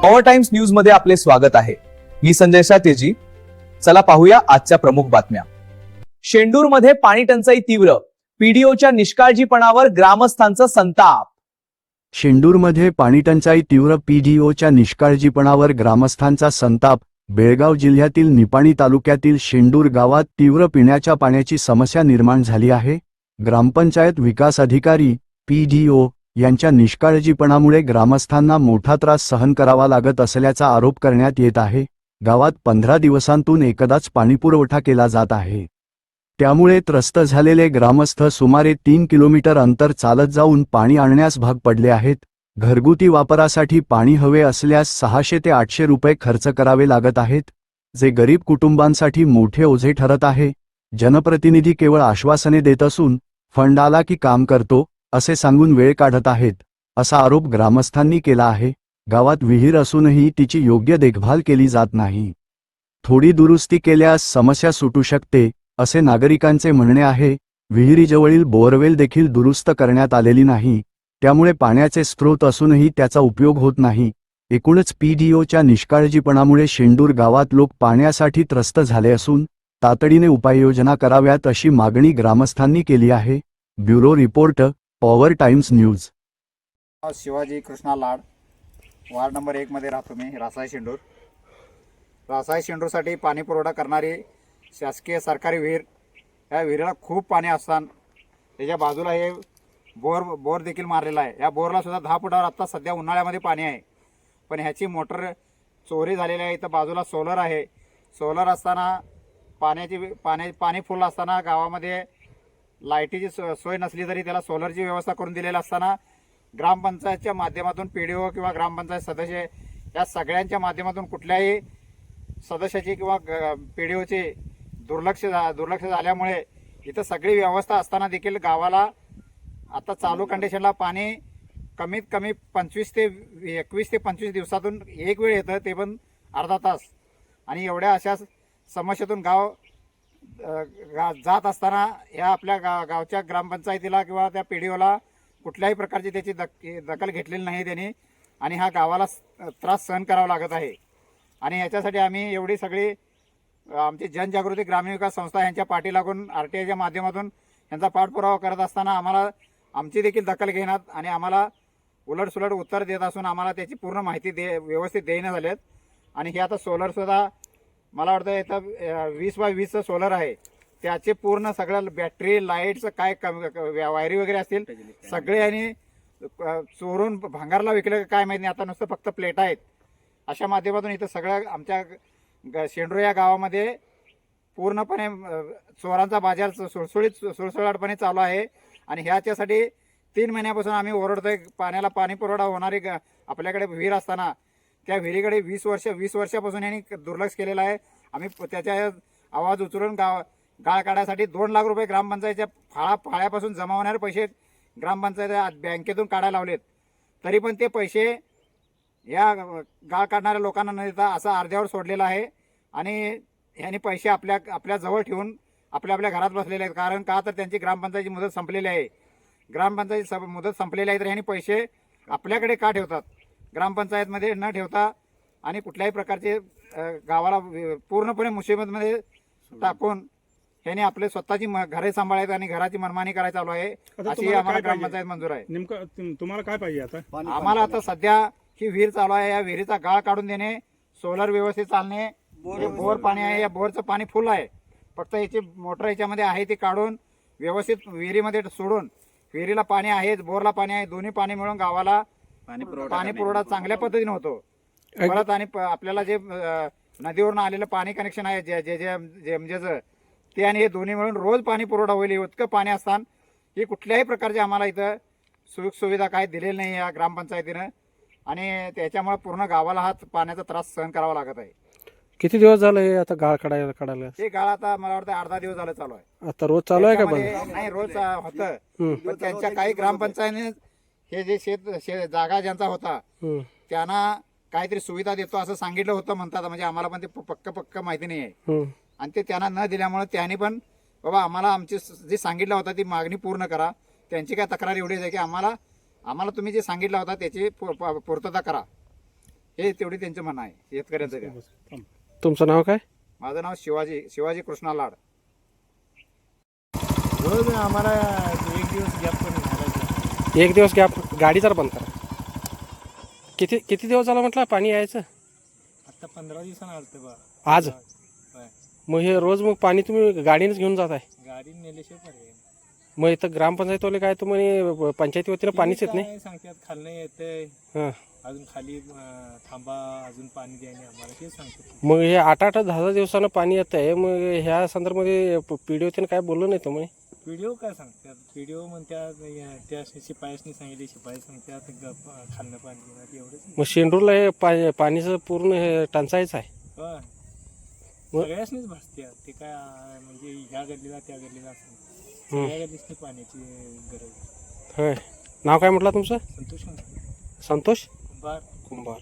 Power times news मध्ये आपले स्वागत आहे. मी संजय सातेजी. चला पाहूया आजच्या प्रमुख बातम्या. शेंडूरमध्ये पाणी टंचाई तीव्र, पीडीओच्या निष्काळजीपणावर ग्रामस्थांचा संताप. शेंडूरमध्ये पाणीटंचाई तीव्र, पीडीओच्या निष्काळजीपणावर ग्रामस्थांचा संताप. बेळगाव जिल्ह्यातील निपाणी तालुक्यातील शेंडूर गावात तीव्र पिण्याच्या पाण्याची समस्या निर्माण झाली आहे. ग्रामपंचायत विकास अधिकारी पीडीओ यांच्या निष्काळजीपणामुळे ग्रामस्थांना मोठा त्रास सहन करावा लागत असल्याचा आरोप करण्यात येत आहे. गावात 15 दिवसांतून एकदाच पाणीपुरवठा केला जात आहे. त्यामुळे त्रस्त झालेले ग्रामस्थ सुमारे 3 किलोमीटर अंतर चालत जाऊन पाणी आणण्यास भाग पडले आहेत. घरगुती वापरासाठी पाणी हवे असल्यास 600 ते 800 रुपये खर्च करावे लागत आहेत, जे गरीब कुटुंबांसाठी मोठे ओझे ठरत आहे. जनप्रतिनिधी केवळ आश्वासने देत असून फंड आला की काम करतो असे सांगून वेळ काढत आहेत, असा आरोप ग्रामस्थांनी केला आहे. गावात विहीर असूनही तिची योग्य देखभाल केली जात नाही. थोडी दुरुस्ती केल्यास समस्या सुटू शकते, असे नागरिकांचे म्हणणे आहे. विहिरीजवळील बोअरवेल देखील दुरुस्त करण्यात आलेली नाही, त्यामुळे पाण्याचे स्रोत असूनही त्याचा उपयोग होत नाही. एकूणच पीडीओच्या निष्काळजीपणामुळे शेंडूर गावात लोक पाण्यासाठी त्रस्त झाले असून तातडीने उपाययोजना कराव्यात अशी मागणी ग्रामस्थांनी केली आहे. Bureau report, power times news. Shivaji Krishna Lad, ward number 1 मध्ये राहतो मी, रासाई शेंडूर. रासाई शेंडूरसाठी पाणी पुरवठा करणारी शासकीय सरकारी विहीर, या विहिरीला खूप पाणी असताना त्याच्या बाजूला हे बोर देखील मारलेला आहे. या बोरला सुद्धा 10 फुटावर आत्ता सध्या उन्हाळ्यामध्ये पाणी आहे, पण ह्याची मोटर चोरी झालेली आहे. इथं बाजूला सोलर आहे. सोलर असताना पाणी फुल असताना गावामध्ये लाईटीची सोय नसली तरी त्याला सोलरची व्यवस्था करून दिलेली असताना ग्रामपंचायतच्या माध्यमातून पीडीओ किंवा ग्रामपंचायत सदस्य या सगळ्यांच्या माध्यमातून कुठल्याही सदस्याची किंवा पीडीओची दुर्लक्ष झाल्यामुळे इथं सगळी व्यवस्था असताना देखील गावाला आता चालू कंडिशनला पाणी कमीत कमी 21 ते 25 दिवसातून एक वेळ येतं, ते पण अर्धा तास. आणि एवढ्या अशा समस्येतून गाव जात असताना या आपल्या गावच्या ग्रामपंचायतीला किंवा त्या पीडीओला कुठल्याही प्रकारची त्याची दखल घेतलेली नाही त्यांनी, आणि हा गावाला त्रास सहन करावा लागत आहे. आणि याच्यासाठी आम्ही एवढी सगळी आमची जनजागृती ग्रामीण विकास संस्था यांच्या पाठी लागून RTIच्या माध्यमातून यांचा पाठपुरावा करत असताना आम्हाला आमची देखील दखल घेण्यात आणि आम्हाला उलटसुलट उत्तर देत असून आम्हाला त्याची पूर्ण माहिती व्यवस्थित देण्यात झालेत. आणि हे आता सोलरसुद्धा मला वाटतं इथं 20x20चं सोलर आहे. त्याचे पूर्ण सगळं बॅटरी लाईटचं काय वायरी वगैरे असतील सगळे यांनी चोरून भांगारला विकलं काय माहीत नाही. आता नुसतं फक्त प्लेट आहेत. अशा माध्यमातून इथं सगळं आमच्या शेंडूर या गावामध्ये पूर्णपणे चोरांचा बाजार सुळसुळाटपणे चालू आहे. आणि ह्याच्यासाठी 3 महिन्यापासून आम्ही ओरडतोय. पाणी पुरवठा होणारी आपल्याकडे विहीर असताना त्या विहिरीकडे 20 वर्षापासून यांनी दुर्लक्ष केलेलं आहे. आम्ही त्याच्या आवाज उचलून गाळ काढायसाठी 2 लाख रुपये ग्रामपंचायतच्या फाळ्यापासून जमा होणारे पैसे ग्रामपंचायत बँकेतून काढायला लावलेत, तरी पण ते पैसे या गाळ काढणाऱ्या लोकांना न देता असं अर्ध्यावर सोडलेलं आहे. आणि ह्यांनी पैसे आपल्या जवळ ठेवून आपल्या घरात बसलेले आहेत. कारण का तर त्यांची ग्रामपंचायतीची मुदत संपलेली आहे. ग्रामपंचायतीची मुदत संपलेली आहे तर ह्यांनी पैसे आपल्याकडे का ठेवतात, ग्रामपंचायतमध्ये न ठेवता, आणि कुठल्याही प्रकारचे गावाला पूर्णपणे मुसीबतमध्ये टाकून ह्यांनी आपले स्वतःची घरे सांभाळायचं आणि घराची मनमानी करायला चालू आहे. अशी आम्हाला ग्रामपंचायत मंजूर आहे. नेमकं तुम्हाला काय पाहिजे आता? आम्हाला आता सध्या ही विहीर चालू आहे, या विहिरीचा गाळ काढून देणे, सोलर व्यवस्थित चालणे, बोर पाणी आहे, या बोरचं पाणी फुल आहे, फक्त याची मोटर याच्यामध्ये आहे ती काढून व्यवस्थित विहिरीमध्ये सोडून, विहिरीला पाणी आहे बोरला पाणी आहे, दोन्ही पाणी मिळून गावाला पाणी पुरवठा चांगल्या पद्धतीने होतो. परत आणि आपल्याला जे नदीवरून आलेलं पाणी कनेक्शन आहे जेमजेचं ते आणि हे दोन्ही मिळून रोज पाणी पुरवठा होईल इतकं पाणी असताना ही कुठल्याही प्रकारचे आम्हाला इथं सुविधा काय दिलेली नाही या ग्रामपंचायतीनं. आणि त्याच्यामुळे पूर्ण गावाला हा पाण्याचा त्रास सहन करावा लागत आहे. किती दिवस झाले हे आता गाळ काढायला? हे गाळ आता मला वाटतं अर्धा दिवस झालं चालू आहे. आता रोज चालू आहे का? नाही, रोज होतं, पण त्यांच्या काही ग्रामपंचायतीने हे जे जागा ज्यांचा होता त्यांना काहीतरी सुविधा देतो असं सांगितलं होतं म्हणतात. म्हणजे आम्हाला पण ते पक्क माहिती नाही आहे. आणि ते त्यांना न दिल्यामुळे त्यांनी पण बाबा आम्हाला आमची जी सांगितलं होता ती मागणी पूर्ण करा. त्यांची काय तक्रार एवढीच आहे की आम्हाला तुम्ही जे सांगितलं होता त्याची पूर्तता करा. हे तेवढी त्यांचं म्हणणं आहे शेतकऱ्यांचं काय. तुमचं नाव काय? माझं नाव शिवाजी कृष्णा लाड. रोज आम्हाला एक दिवस गॅप पण घालायचा. एक दिवस गॅप, गाडी जरा बंद करा. किती दिवस झाला म्हटलं पाणी यायचं? आता 15 दिवसानं आलतं बा. आज होय. मग हे रोज मग पाणी तुम्ही गाडीनेच घेऊन जात आहे? गाडी नेल्याशिवाय पर्याय नाही. मग इथं ग्रामपंचायतवाले काय तुम्ही पंचायती वतीनं पाणीच येत नाही? काय सांगतात खालनं येतंय, हां. अजून खाली थांबा, अजून पाणी द्या नाही आम्हाला, तेच सांगतात. मग हे 8-8, 10 दिवसानं पाणी येत आहे, मग ह्या संदर्भामध्ये पीडीओ त्यानं काय बोललं नाही तुम्ही? व्हिडिओ काय सांगतात? व्हिडिओ म्हणतात त्या शिपायासनी सांगितले, शिपाई सांगतात खालनं पाणी देणार, एवढंच. मग शेंडूरला हे पाणीचं पूर्ण हे टंचाईच आहे? होय. मग- सगळ्यासनीच भासते ते काय म्हणजे ह्या गल्लीला त्या गल्लीला असं सगळ्या गल्लीसनी पाण्याची गरज आहे. होय. नाव काय म्हटलं तुमचं? संतोष संतोष कुंभार. कुंभार.